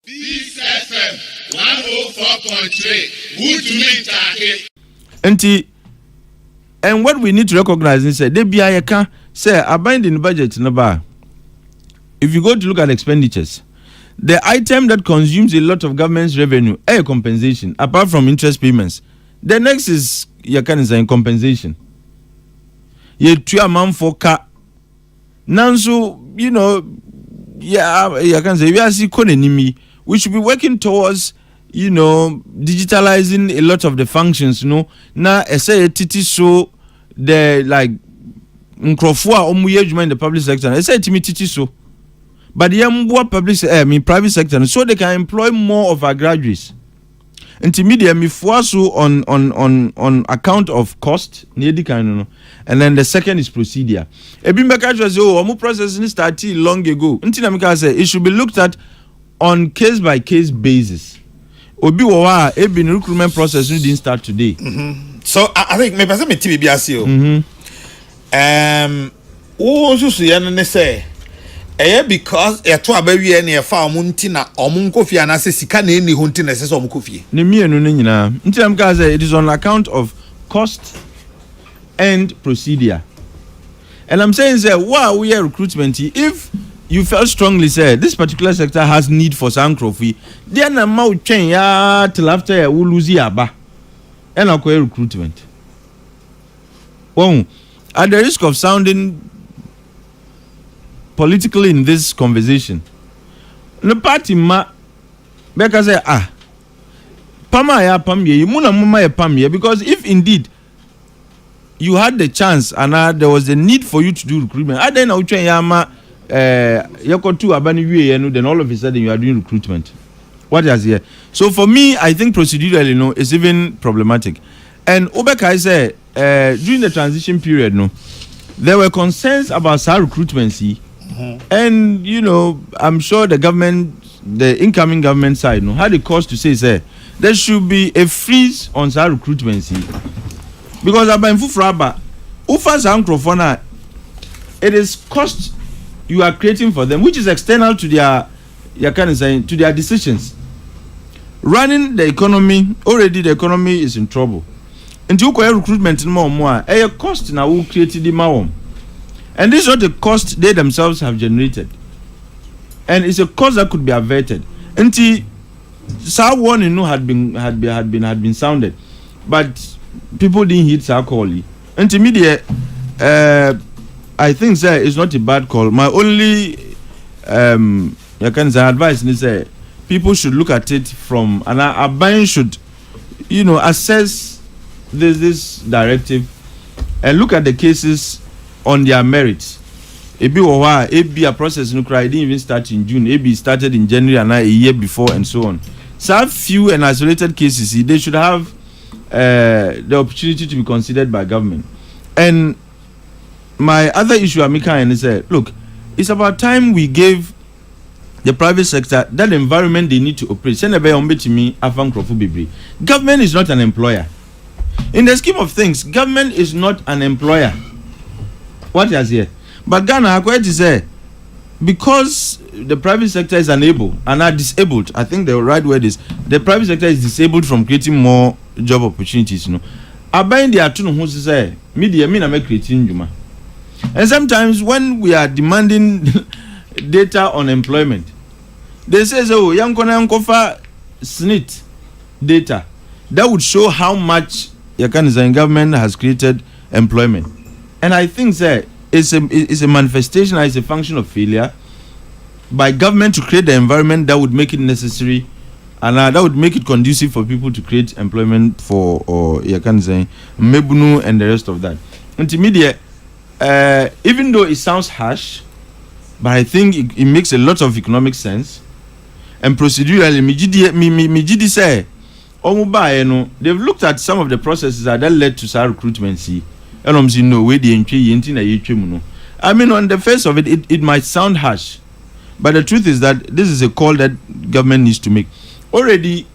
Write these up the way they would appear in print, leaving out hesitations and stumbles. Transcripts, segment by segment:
This FM 104.3. Good to meet you. And what we need to recognize is that they be say abiding budget number. If you go to look at expenditures, the item that consumes a lot of government's revenue, a compensation, apart from interest payments. The next is saying compensation. You 2 months for car. Now, so you know, we are see we should be working towards, digitalizing a lot of the functions, Now, I say titi so the like nkrofua in the public sector. I say to me titi so. But the private sector, so they can employ more of our graduates. Intermediate me on account of cost, and then the second is procedure. Process started long ago. It should be looked at on case by case basis. Recruitment process didn't start today. Mm-hmm. So I think maybe some TBBSO. Say because to abawi e na fa omunti na omunkofi anase sika na eni honti na sese omunkofi. Ne mienu no nyina. Nti say it is on account of cost and procedure. And I'm saying say wow we are recruitment if you felt strongly say this particular sector has need for sancrofi, then na ma utwen ya till after we lose aba. And akwa recruitment. Well, at the risk of sounding politically in this conversation, the party because say pama ya pamye you muna mama ya pamye, because if indeed you had the chance and there was a need for you to do recruitment, then utwen ya ma yakotu abani wiye then all of a sudden you are doing recruitment. What is here? So for me, I think procedurally, it's even problematic. And Obeka say during the transition period, there were concerns about SAR recruitment. And I'm sure the government, the incoming government side, had a cause to say there should be a freeze on SAR recruitment. Because it is cost you are creating for them, which is external to their decisions. Running the economy, already the economy is in trouble. Until you recruitment more, a cost now will create the more. And this is not the cost they themselves have generated. And it's a cost that could be averted. Until SAR warning had been sounded, but people didn't hit SAR call. Until media, I think it's not a bad call. My only advice is people should look at it from and our buying should assess this directive and look at the cases on their merits. A process didn't even start in June. Started in January and a year before and so on. So few and isolated cases, they should have the opportunity to be considered by government. And my other issue I'm making is look, it's about time we gave the private sector that environment they need to operate. Government is not an employer. In the scheme of things, government is not an employer. What is here? But Ghana, according to say, because the private sector is unable and are disabled, I think the right word is the private sector is disabled from creating more job opportunities. Abayin the atunu who say media mean I'm creating juma. And sometimes when we are demanding data on employment, they say young kofa SNIT data that would show how much government has created employment. And I think it's a manifestation, it's a function of failure by government to create the environment that would make it necessary and that would make it conducive for people to create employment for Mebunu and the rest of that. Intermediate, even though it sounds harsh, but I think it makes a lot of economic sense. And procedurally, they've looked at some of the processes that led to SAR recruitment. I mean, on the face of it, it might sound harsh, but the truth is that this is a call that government needs to make. Already,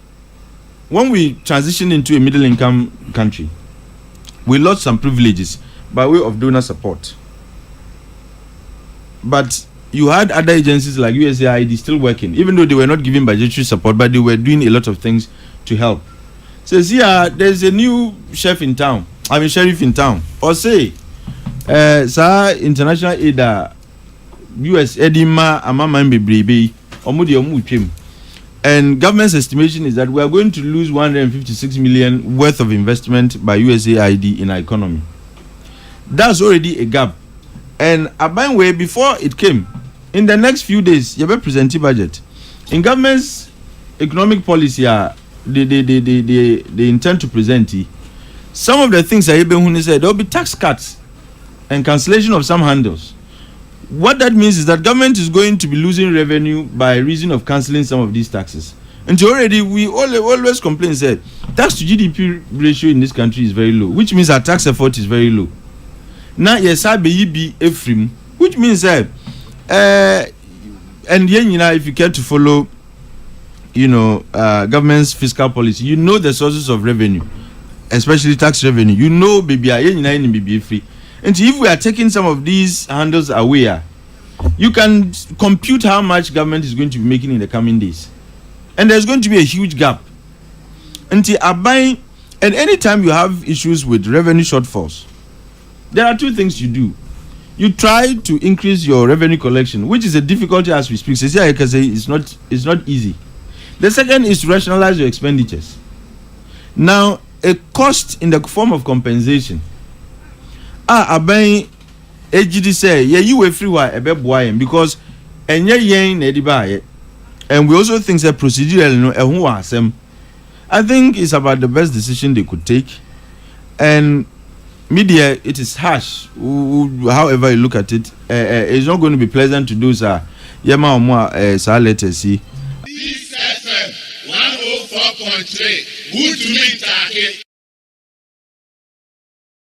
when we transition into a middle-income country, we lost some privileges by way of donor support. But you had other agencies like USAID still working, even though they were not giving budgetary support, but they were doing a lot of things to help. Says here, there's a new sheriff in town. Or say, sir, international aid, US Edima, Amama Mbebrebe, Omudi Omuchim. And government's estimation is that we are going to lose 156 million worth of investment by USAID in our economy. That's already a gap. And Abanwe, before it came, in the next few days, you have a presented budget. In government's economic policy, they intend to present some of the things that Ibn said, there will be tax cuts and cancellation of some handles. What that means is that government is going to be losing revenue by reason of cancelling some of these taxes. And already we always complain, said tax to GDP ratio in this country is very low, which means our tax effort is very low. Now yes, I be Ephraim, which means and if you care to follow, government's fiscal policy, you know the sources of revenue, especially tax revenue. You know, baby free. And if we are taking some of these handles away, you can compute how much government is going to be making in the coming days. And there's going to be a huge gap. And anytime you have issues with revenue shortfalls, there are two things you do. You try to increase your revenue collection, which is a difficulty as we speak. So I can say it's not easy. The second is to rationalize your expenditures. Now, a cost in the form of compensation. Aben ejidi say you were free wa ebeboa because enye yen na ediba and we also think that procedural no ehun wa asem. I think it's about the best decision they could take, and media, it is harsh. However you look at it, it's not going to be pleasant to do so. Yema omo sa letters see. FM 104.3 good to me